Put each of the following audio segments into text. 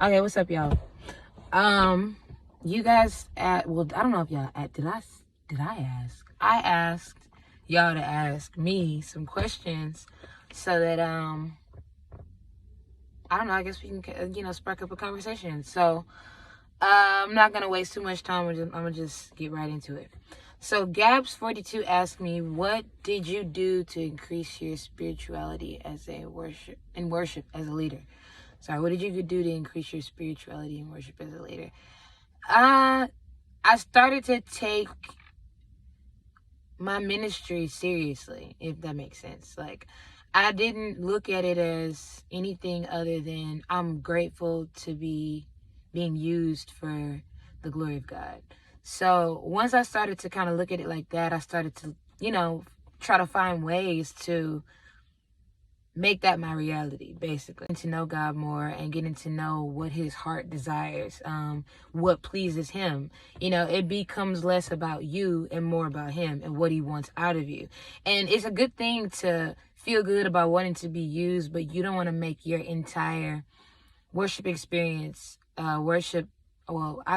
Okay, what's up, y'all? You guys I don't know if y'all did I ask? I asked y'all to ask me some questions so that I don't know, I guess we can spark up a conversation. So I'm not gonna waste too much time. I'm gonna just get right into it. So Gabs42 asked me, what did you do to increase your spirituality as a worship as a leader? Sorry, what did you do to increase your spirituality and worship as a leader? I started to take my ministry seriously, if that makes sense. Like, I didn't look at it as anything other than I'm grateful to be being used for the glory of God. So once I started to kind of look at it like that, I started to, try to find ways to make that my reality, basically. Getting to know God more and getting to know what his heart desires, what pleases him. It becomes less about you and more about him and what he wants out of you. And it's a good thing to feel good about wanting to be used, but you don't want to make your entire worship experience, I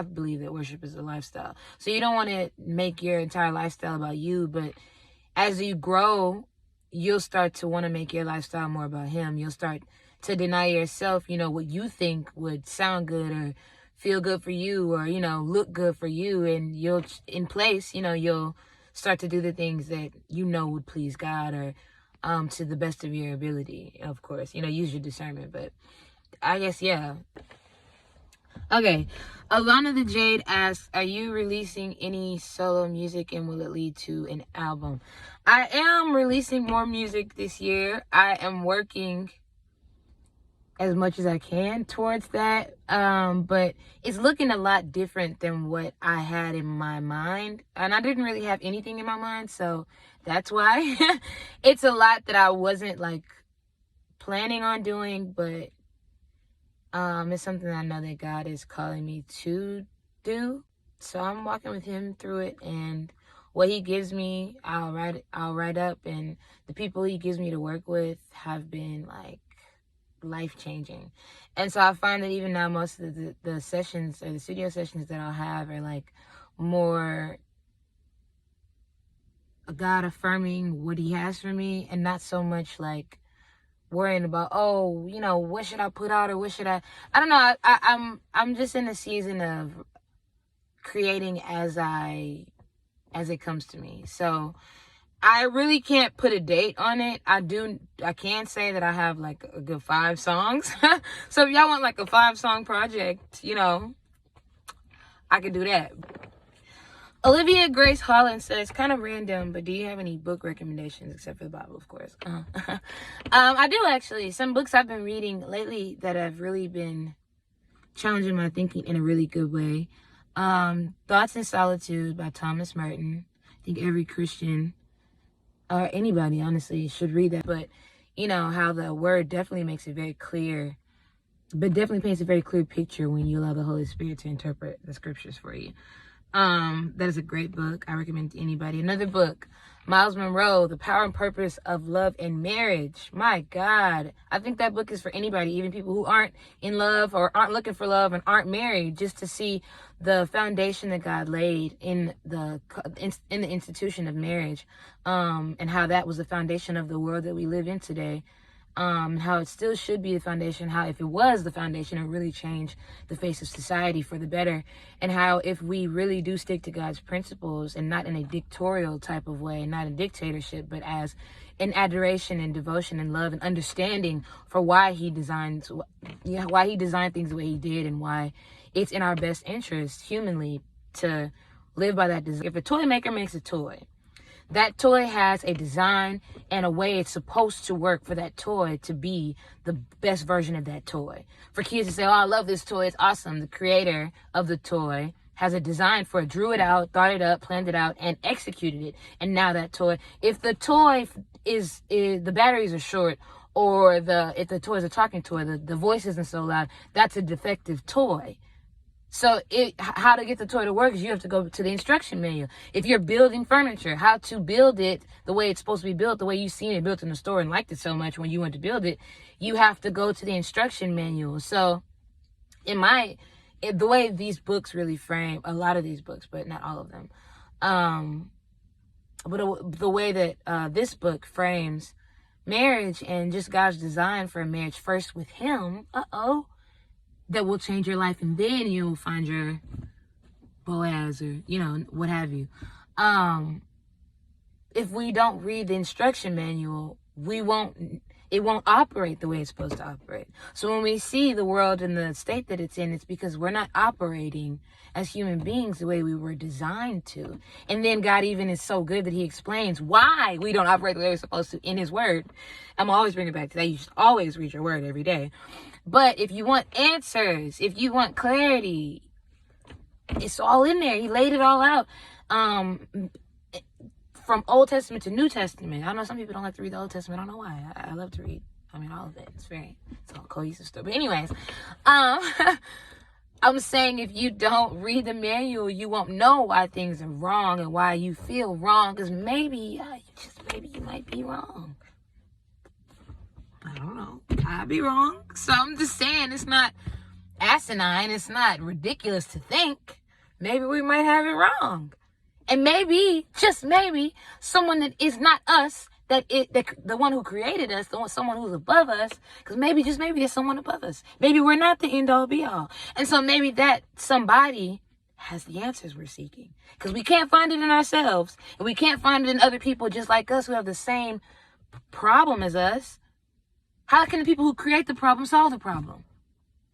believe that worship is a lifestyle. So you don't want to make your entire lifestyle about you, but as you grow, you'll start to want to make your lifestyle more about him. You'll start to deny yourself, what you think would sound good or feel good for you or, look good for you. And you'll start to do the things that would please God or to the best of your ability, of course. Use your discernment. But I guess, yeah. Okay. Alana the Jade asks, are you releasing any solo music and will it lead to an album? I am releasing more music this year. I am working as much as I can towards that. But it's looking a lot different than what I had in my mind. And I didn't really have anything in my mind, so that's why. It's a lot that I wasn't planning on doing, but it's something I know that God is calling me to do. So I'm walking with him through it, and what he gives me, I'll write up, and the people he gives me to work with have been life-changing. And so I find that even now most of the sessions or the studio sessions that I'll have are more God affirming what he has for me, and not so much worrying about, what should I put out or what should I don't know. I'm just in a season of creating as it comes to me. So I really can't put a date on it. I can say that I have a good 5 songs. So if y'all want a 5-song project, I could do that. Olivia Grace Holland says, kind of random, but do you have any book recommendations except for the Bible, of course? I do, actually. Some books I've been reading lately that have really been challenging my thinking in a really good way. Thoughts in Solitude by Thomas Merton. I think every Christian, or anybody, honestly, should read that. But, how the word definitely makes it very clear, but definitely paints a very clear picture when you allow the Holy Spirit to interpret the scriptures for you. That is a great book. I recommend it to anybody. Another book, Miles Monroe, The Power and Purpose of Love and Marriage. My God. I think that book is for anybody, even people who aren't in love or aren't looking for love and aren't married, just to see the foundation that God laid in the institution of marriage, and how that was the foundation of the world that we live in today. How it still should be the foundation, how if it was the foundation, it really changed the face of society for the better, and how if we really do stick to God's principles and not in a dictatorial type of way, not a dictatorship, but as an adoration and devotion and love and understanding for why he designed things the way he did, and why it's in our best interest humanly to live by that design. If a toy maker makes a toy, that toy has a design and a way it's supposed to work for that toy to be the best version of that toy. For kids to say, oh, I love this toy, it's awesome. The creator of the toy has a design for it, drew it out, thought it up, planned it out, and executed it. And now that toy, if the toy is the batteries are short, or if the toy is a talking toy, the voice isn't so loud, that's a defective toy. So how to get the toy to work is you have to go to the instruction manual. If you're building furniture, how to build it the way it's supposed to be built, the way you've seen it built in the store and liked it so much when you went to build it, you have to go to the instruction manual. So the way these books really frame, a lot of these books, but not all of them, but the way that this book frames marriage and just God's design for a marriage, first with him, that will change your life, and then you'll find your Boaz, or what have you. If we don't read the instruction manual, it won't operate the way it's supposed to operate. So when we see the world in the state that it's in, it's because we're not operating as human beings the way we were designed to. And then God even is so good that he explains why we don't operate the way we're supposed to in his word. I'm always bringing it back to that. You should always read your word every day. But if you want answers, if you want clarity, it's all in there. He laid it all out. From Old Testament to New Testament. I know some people don't like to read the Old Testament. I don't know why. I love to read. All of it. It's all cohesive stuff. But anyways, I'm saying if you don't read the manual, you won't know why things are wrong and why you feel wrong. Because maybe you might be wrong. I don't know. I'd be wrong. So I'm just saying, it's not asinine. It's not ridiculous to think. Maybe we might have it wrong. And maybe, just maybe, someone that is not us, the one who created us, someone who's above us, because maybe, just maybe, there's someone above us. Maybe we're not the end all be all. And so maybe that somebody has the answers we're seeking. Because we can't find it in ourselves. And we can't find it in other people just like us who have the same problem as us. How can the people who create the problem solve the problem?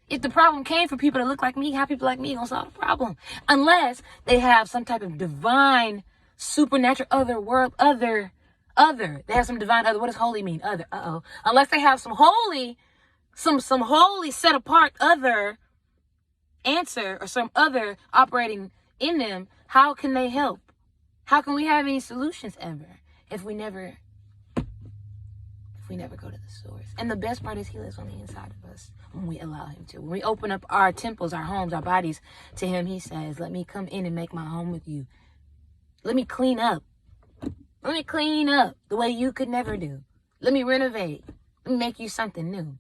If the problem came from people that look like me, how people like me gonna solve the problem? Unless they have some type of divine, supernatural, other. They have some divine other. What does holy mean? Other. Unless they have some holy set apart other answer, or some other operating in them, how can they help? How can we have any solutions ever if we never go to the source? And the best part is he lives on the inside of us when we allow him to. When we open up our temples, our homes, our bodies to him, he says, let me come in and make my home with you. Let me clean up. Let me clean up the way you could never do. Let me renovate. Let me make you something new.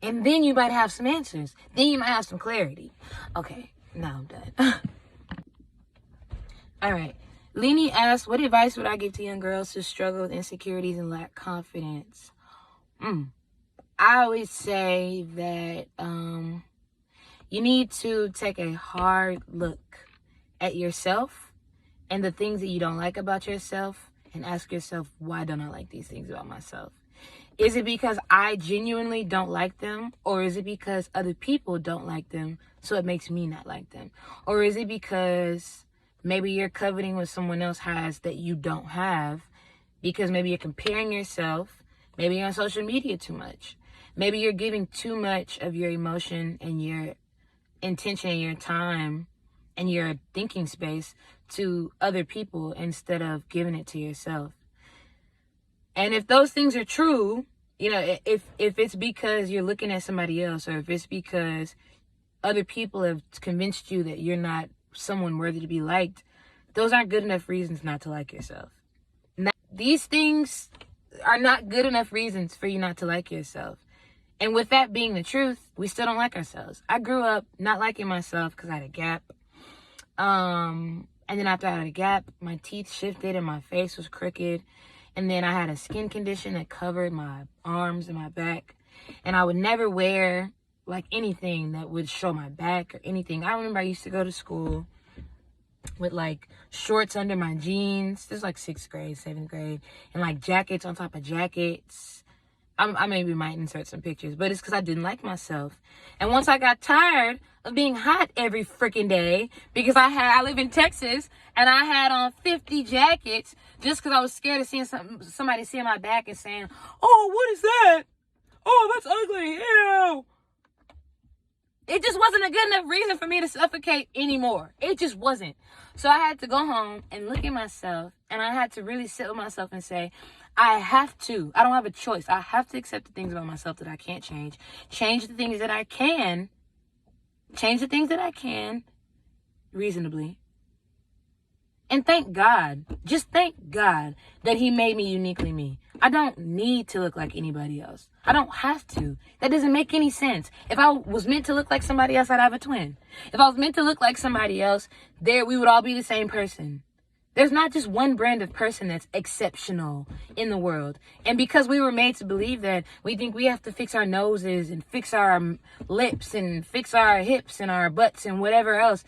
And then you might have some answers. Then you might have some clarity. Okay, now I'm done. All right. Leni asks, what advice would I give to young girls who struggle with insecurities and lack confidence? I always say that you need to take a hard look at yourself and the things that you don't like about yourself, and ask yourself, why don't I like these things about myself? Is it because I genuinely don't like them? Or is it because other people don't like them, so it makes me not like them? Or is it because maybe you're coveting what someone else has that you don't have, because maybe you're comparing yourself, maybe you're on social media too much, maybe you're giving too much of your emotion and your intention and your time and your thinking space to other people instead of giving it to yourself. And if those things are true, if it's because you're looking at somebody else, or if it's because other people have convinced you that you're not someone worthy to be liked, those aren't good enough reasons not to like yourself. These things are not good enough reasons for you not to like yourself. And with that being the truth, we still don't like ourselves. I grew up not liking myself because I had a gap. And then after I had a gap, my teeth shifted and my face was crooked. And then I had a skin condition that covered my arms and my back. And I would never wear like anything that would show my back or anything. I remember I used to go to school with like shorts under my jeans. This was like 6th grade, 7th grade. And like jackets on top of jackets. I maybe might insert some pictures, but it's because I didn't like myself. And once I got tired of being hot every freaking day, because I live in Texas, and I had on 50 jackets just because I was scared of seeing somebody seeing my back and saying, oh, what is that? Oh, that's ugly. Ew. It just wasn't a good enough reason for me to suffocate anymore. It just wasn't. So I had to go home and look at myself, and I had to really sit with myself and say, I don't have a choice. I have to accept the things about myself that I can't change. Change the things that I can. Change the things that I can reasonably. And thank God, just thank God that he made me uniquely me. I don't need to look like anybody else. I don't have to. That doesn't make any sense. If I was meant to look like somebody else, I'd have a twin. If I was meant to look like somebody else, we would all be the same person. There's not just one brand of person that's exceptional in the world. And because we were made to believe that, we think we have to fix our noses and fix our lips and fix our hips and our butts and whatever else.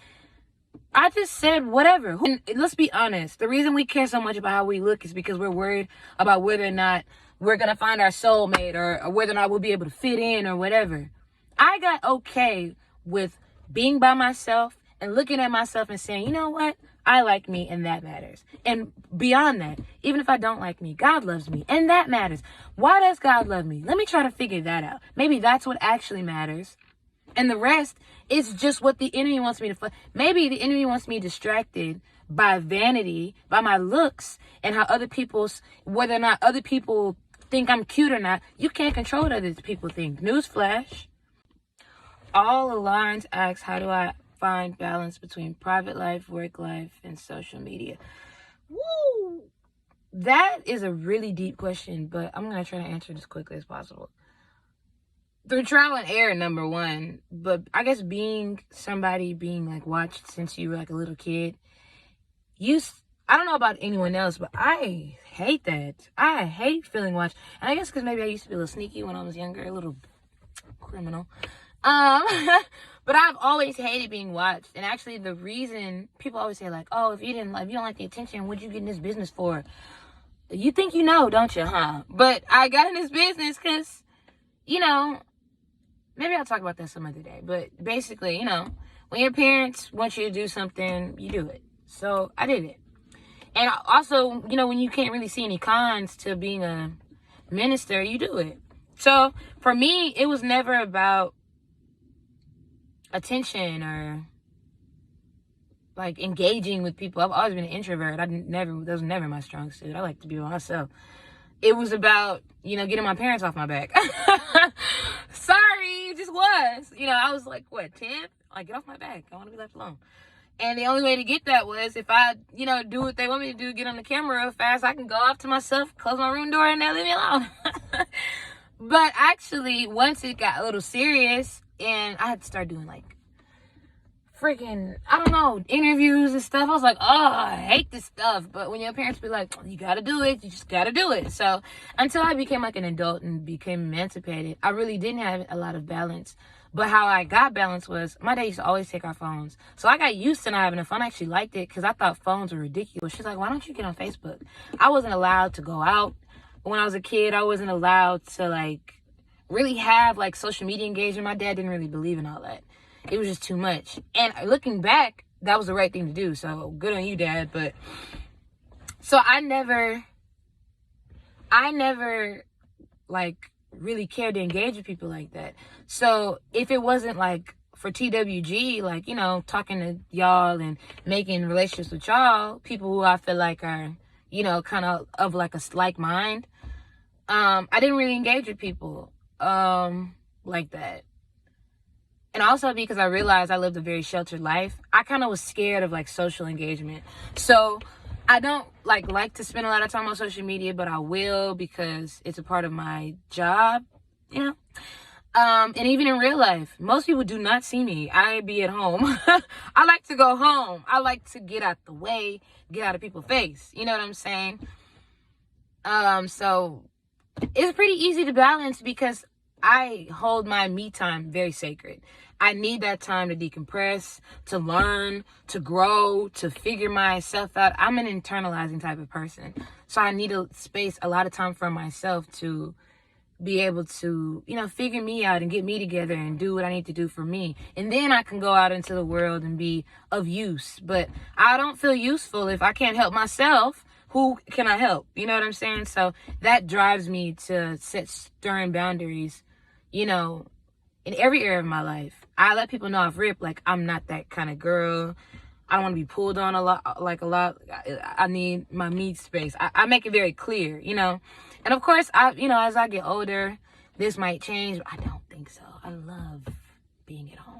I just said whatever. And let's be honest. The reason we care so much about how we look is because we're worried about whether or not we're going to find our soulmate or whether or not we'll be able to fit in or whatever. I got okay with being by myself and looking at myself and saying, you know what? I like me and that matters. And beyond that, even if I don't like me, God loves me and that matters. Why does God love me? Let me try to figure that out. Maybe that's what actually matters. And the rest is just what the enemy wants me to. Maybe the enemy wants me distracted by vanity, by my looks, and how whether or not other people think I'm cute or not. You can't control what other people think. Newsflash. All Alliance asks, how do I find balance between private life, work life, and social media? Woo! That is a really deep question, but I'm going to try to answer it as quickly as possible. Through trial and error, number one. But I guess being like watched since you were like a little kid, I don't know about anyone else, but I hate that. I hate feeling watched. And I guess because maybe I used to be a little sneaky when I was younger, a little criminal. But I've always hated being watched. And actually the reason people always say like, oh, if you don't like the attention, what'd you get in this business for? You think you know, don't you, huh? But I got in this business because, maybe I'll talk about that some other day. But basically, when your parents want you to do something, you do it. So I did it. And also, when you can't really see any cons to being a minister, you do it. So for me, it was never about attention or like engaging with people. I've always been an introvert. That was never my strong suit. I like to be by myself. It was about, getting my parents off my back. Sorry, it just was. I was like, 10? Like, get off my back. I want to be left alone. And the only way to get that was if I, do what they want me to do, get on the camera real fast, I can go off to myself, close my room door, and they'll leave me alone. But actually, once it got a little serious, and I had to start doing, interviews and stuff. I was like, oh, I hate this stuff. But when your parents be like, you gotta do it, you just gotta do it. So until I became like an adult and became emancipated, I really didn't have a lot of balance. But how I got balance was my dad used to always take our phones. So I got used to not having a phone. I actually liked it because I thought phones were ridiculous. She's like, why don't you get on Facebook? I wasn't allowed to go out when I was a kid. I wasn't allowed to really have social media engagement. My dad didn't really believe in all that. It was just too much. And looking back, that was the right thing to do. So good on you, Dad. But so I never really cared to engage with people like that. So if it wasn't for TWG, talking to y'all and making relationships with y'all, people who I feel like are, kind of a like mind, I didn't really engage with people like that. And also because I realized I lived a very sheltered life, I kind of was scared of social engagement. So I don't like to spend a lot of time on social media, but I will because it's a part of my job, and even in real life, most people do not see me. I be at home. I like to go home. I like to get out the way, get out of people's face. You know what I'm saying? So it's pretty easy to balance because I hold my me time very sacred. I need that time to decompress, to learn, to grow, to figure myself out. I'm an internalizing type of person. So I need a lot of time for myself to be able to, figure me out and get me together and do what I need to do for me. And then I can go out into the world and be of use. But I don't feel useful if I can't help myself. Who can I help? You know what I'm saying? So that drives me to set stern boundaries, in every area of my life. I let people know off rip, I'm not that kind of girl. I don't want to be pulled on a lot. I need my me space. I make it very clear, And of course, as I get older, this might change, but I don't think so. I love being at home.